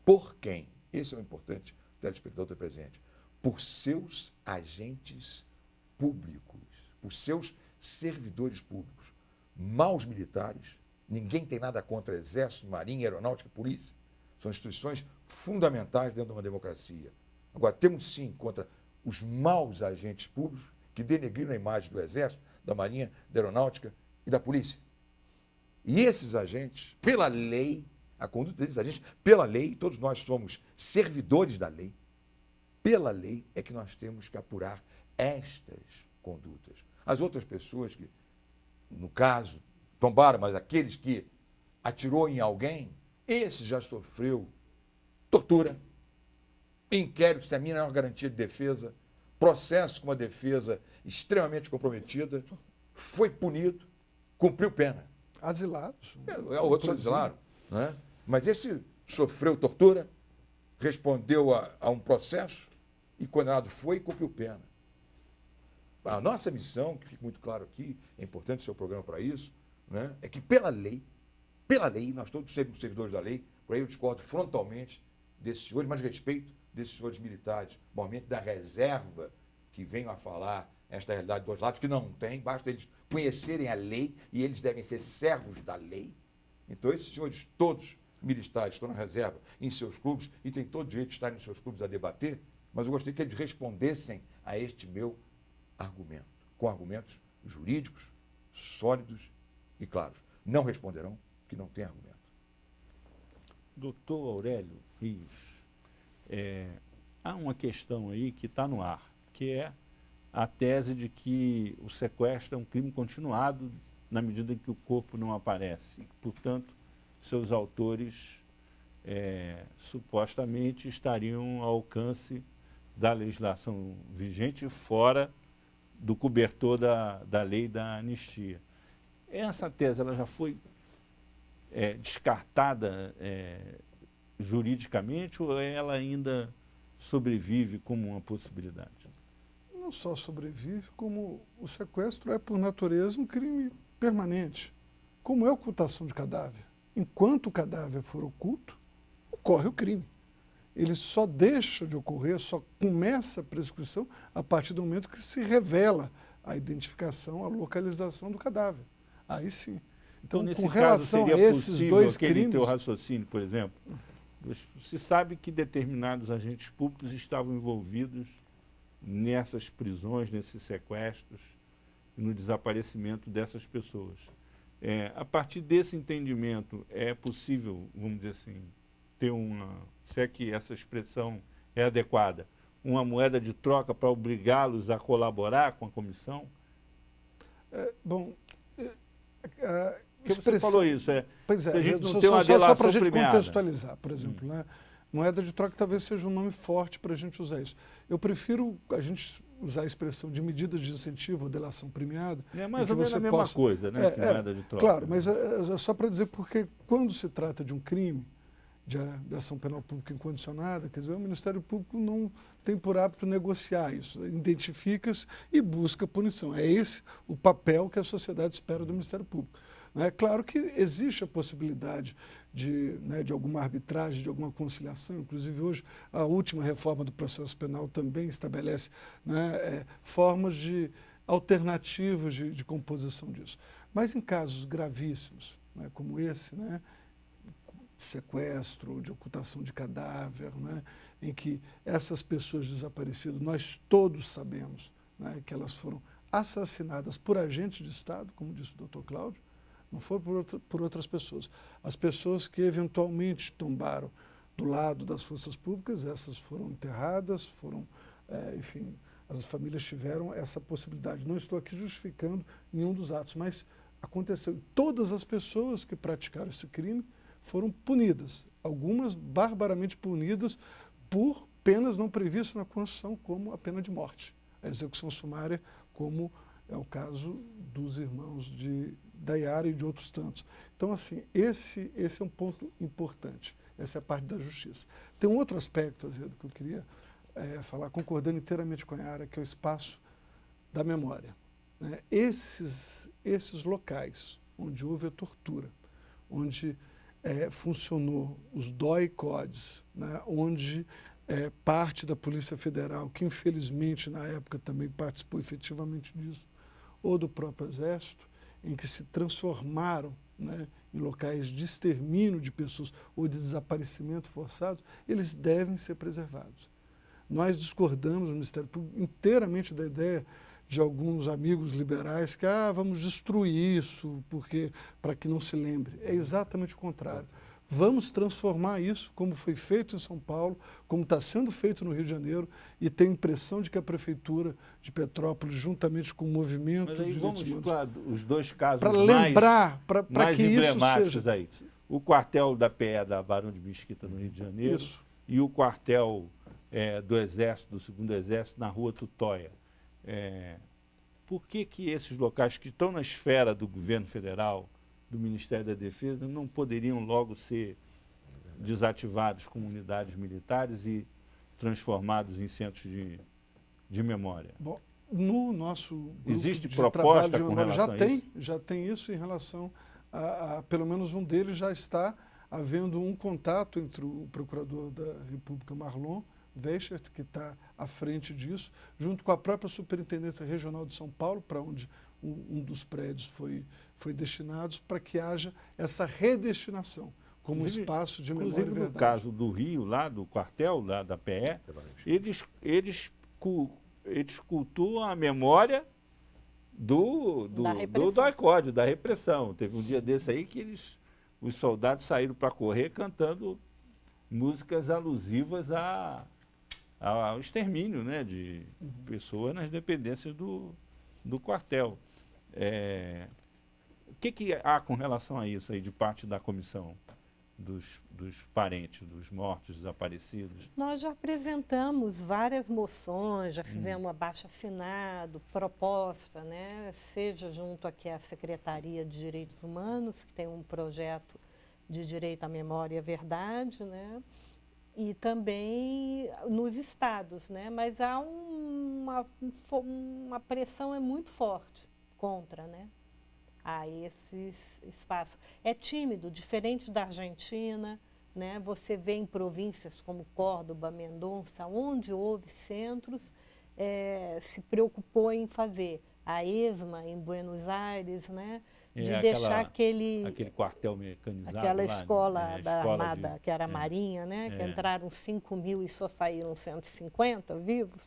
Por quem? Esse é o importante, o telespectador ter presente. Por seus agentes públicos, por seus servidores públicos, maus militares. Ninguém tem nada contra Exército, Marinha, Aeronáutica, Polícia. São instituições fundamentais dentro de uma democracia. Agora, temos sim contra os maus agentes públicos que denegriram a imagem do Exército, da Marinha, da Aeronáutica e da Polícia. E esses agentes, pela lei, a conduta desses agentes, pela lei, todos nós somos servidores da lei, pela lei é que nós temos que apurar estas condutas. As outras pessoas que, no caso, tombaram, mas aqueles que atirou em alguém, esse já sofreu tortura, inquérito se a minha não é uma garantia de defesa, processo com uma defesa extremamente comprometida, foi punido, cumpriu pena. Asilados. Outros asilaram. Né? Mas esse sofreu tortura, respondeu a um processo e condenado foi e cumpriu pena. A nossa missão, que fica muito claro aqui, é importante o seu programa para isso, né? É que pela lei, nós todos somos servidores da lei, por aí eu discordo frontalmente desses senhores, mas respeito desses senhores militares, normalmente da reserva, que venham a falar esta realidade dos lados, que não tem, basta eles conhecerem a lei e eles devem ser servos da lei. Então, esses senhores todos militares estão na reserva, em seus clubes, e têm todo o direito de estar em seus clubes a debater, mas eu gostaria que eles respondessem a este meu argumento, com argumentos jurídicos, sólidos e claros. Não responderão, que não tem argumento. Doutor Aurélio Rios, há uma questão aí que está no ar, que é a tese de que o sequestro é um crime continuado na medida em que o corpo não aparece. Portanto, seus autores supostamente estariam ao alcance da legislação vigente fora do cobertor da lei da anistia. Essa tese ela já foi descartada juridicamente ou ela ainda sobrevive como uma possibilidade? Não só sobrevive, como o sequestro é, por natureza, um crime permanente. Como é a ocultação de cadáver? Enquanto o cadáver for oculto, ocorre o crime. Ele só deixa de ocorrer, só começa a prescrição a partir do momento que se revela a identificação, a localização do cadáver. Aí sim. Então, nesse com relação caso, seria a esses dois crimes... teu raciocínio, por exemplo, se sabe que determinados agentes públicos estavam envolvidos nessas prisões, nesses sequestros e no desaparecimento dessas pessoas. A partir desse entendimento, é possível, vamos dizer assim, ter se é que essa expressão é adequada, uma moeda de troca para obrigá-los a colaborar com a comissão? Porque você falou isso, Pois é, se a gente não só, tem uma só delação para a gente premiada. contextualizar, por exemplo, né? Moeda de troca talvez seja um nome forte para a gente usar isso. Eu prefiro a gente usar a expressão de medidas de incentivo ou delação premiada. É mais ou menos a mesma coisa, né, que moeda de troca. Claro, mas é só para dizer porque quando se trata de um crime, de ação penal pública incondicionada, quer dizer, o Ministério Público não tem por hábito negociar isso, identifica-se e busca punição. É esse o papel que a sociedade espera do Ministério Público. É claro que existe a possibilidade de alguma arbitragem, de alguma conciliação. Inclusive, hoje, a última reforma do processo penal também estabelece formas alternativas de composição disso. Mas em casos gravíssimos, como esse, de sequestro, de ocultação de cadáver, em que essas pessoas desaparecidas, nós todos sabemos que elas foram assassinadas por agentes de Estado, como disse o Dr. Cláudio, não foi por outras pessoas. As pessoas que eventualmente tombaram do lado das forças públicas, essas foram enterradas, enfim, as famílias tiveram essa possibilidade. Não estou aqui justificando nenhum dos atos, mas aconteceu. E todas as pessoas que praticaram esse crime foram punidas, algumas barbaramente punidas por penas não previstas na Constituição, como a pena de morte, a execução sumária, como é o caso dos irmãos da Yara e de outros tantos. Então, assim, esse é um ponto importante. Essa é a parte da justiça. Tem um outro aspecto, Azevedo, que eu queria falar, concordando inteiramente com a Yara, que é o espaço da memória. Esses locais onde houve a tortura, onde funcionou os DOI-CODES, onde parte da Polícia Federal, que infelizmente na época também participou efetivamente disso, ou do próprio Exército, em que se transformaram em locais de extermínio de pessoas ou de desaparecimento forçado, eles devem ser preservados. Nós discordamos no Ministério Público inteiramente da ideia de alguns amigos liberais que vamos destruir isso para que não se lembre. É exatamente o contrário. Vamos transformar isso, como foi feito em São Paulo, como está sendo feito no Rio de Janeiro, e tenho a impressão de que a Prefeitura de Petrópolis, juntamente com o movimento Mas aí de vamos direitos para os dois casos para lembrar, para mais que isso emblemáticos seja... aí. O quartel da PE da Barão de Mesquita, no Rio de Janeiro, Isso. e o quartel do Exército, do Segundo Exército, na Rua Tutóia. Por que esses locais que estão na esfera do governo federal, do Ministério da Defesa, não poderiam logo ser desativados como unidades militares e transformados em centros de memória? Bom, no nosso grupo Existe de proposta trabalho de com memória, relação a isso? Já tem isso em relação pelo menos um deles já está havendo um contato entre o Procurador da República, Marlon Weichert, que está à frente disso, junto com a própria Superintendência Regional de São Paulo, para onde um dos prédios foi destinado, para que haja essa redestinação como espaço de memória e verdade. Inclusive, no caso do Rio, lá do quartel, lá da PE, eles cultuam a memória do DOI-CODE, da repressão. Teve um dia desse aí que os soldados saíram para correr cantando músicas alusivas ao extermínio, de pessoas nas dependências do quartel. O que há com relação a isso aí de parte da comissão dos parentes, dos mortos, desaparecidos? Nós já apresentamos várias moções, já fizemos abaixo-assinado, proposta, seja junto aqui à Secretaria de Direitos Humanos, que tem um projeto de direito à memória e à verdade, e também nos estados, mas há uma pressão muito forte contra, a esses espaços. É tímido, diferente da Argentina, você vê em províncias como Córdoba, Mendonça, onde houve centros, se preocupou em fazer. A ESMA, em Buenos Aires, de deixar aquele quartel mecanizado aquela lá, escola da Armada, que era a é. Marinha, que entraram 5.000 e só saíram 150 vivos.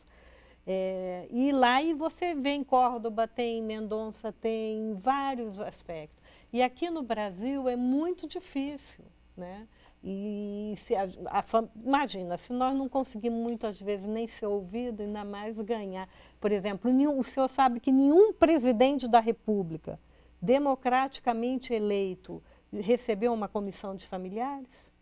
E lá você vê em Córdoba, tem em Mendonça, tem vários aspectos. E aqui no Brasil é muito difícil, né? E imagina, se nós não conseguimos muitas vezes nem ser ouvido, ainda mais ganhar. Por exemplo, o senhor sabe que nenhum presidente da República democraticamente eleito recebeu uma comissão de familiares?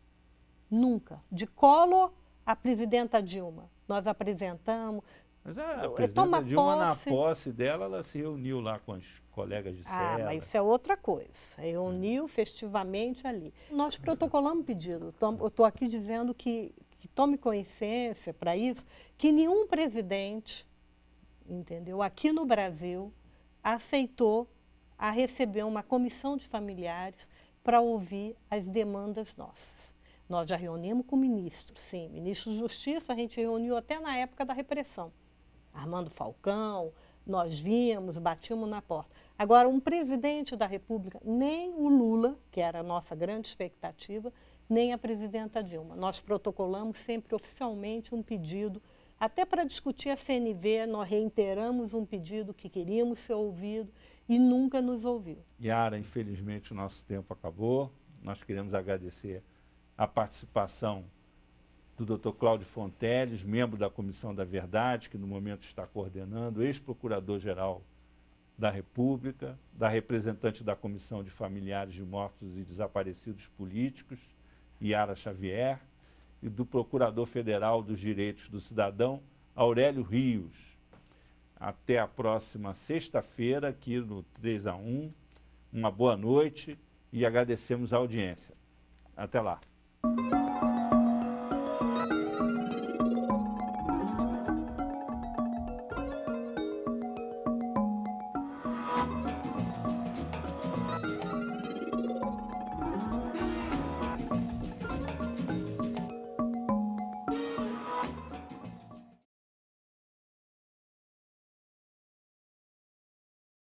Nunca. De Collor a presidenta Dilma. Nós apresentamos. Mas a presidenta Dilma, na posse dela, ela se reuniu lá com os colegas de cela. Mas isso é outra coisa. Reuniu festivamente ali. Nós protocolamos pedido. Eu estou aqui dizendo que tome consciência para isso, que nenhum presidente, entendeu, aqui no Brasil, aceitou a receber uma comissão de familiares para ouvir as demandas nossas. Nós já reunimos com o ministro, sim. Ministro da Justiça, a gente reuniu até na época da repressão. Armando Falcão, nós vimos, batimos na porta. Agora, um presidente da República, nem o Lula, que era a nossa grande expectativa, nem a presidenta Dilma. Nós protocolamos sempre oficialmente um pedido, até para discutir a CNV, nós reiteramos um pedido que queríamos ser ouvido e nunca nos ouviu. Yara, infelizmente o nosso tempo acabou. Nós queremos agradecer a participação do Dr. Cláudio Fonteles, membro da Comissão da Verdade, que no momento está coordenando, ex-procurador-geral da República, da representante da Comissão de Familiares de Mortos e Desaparecidos Políticos, Yara Xavier, e do Procurador Federal dos Direitos do Cidadão, Aurélio Rios. Até a próxima sexta-feira, aqui no 3-1. Uma boa noite e agradecemos a audiência. Até lá.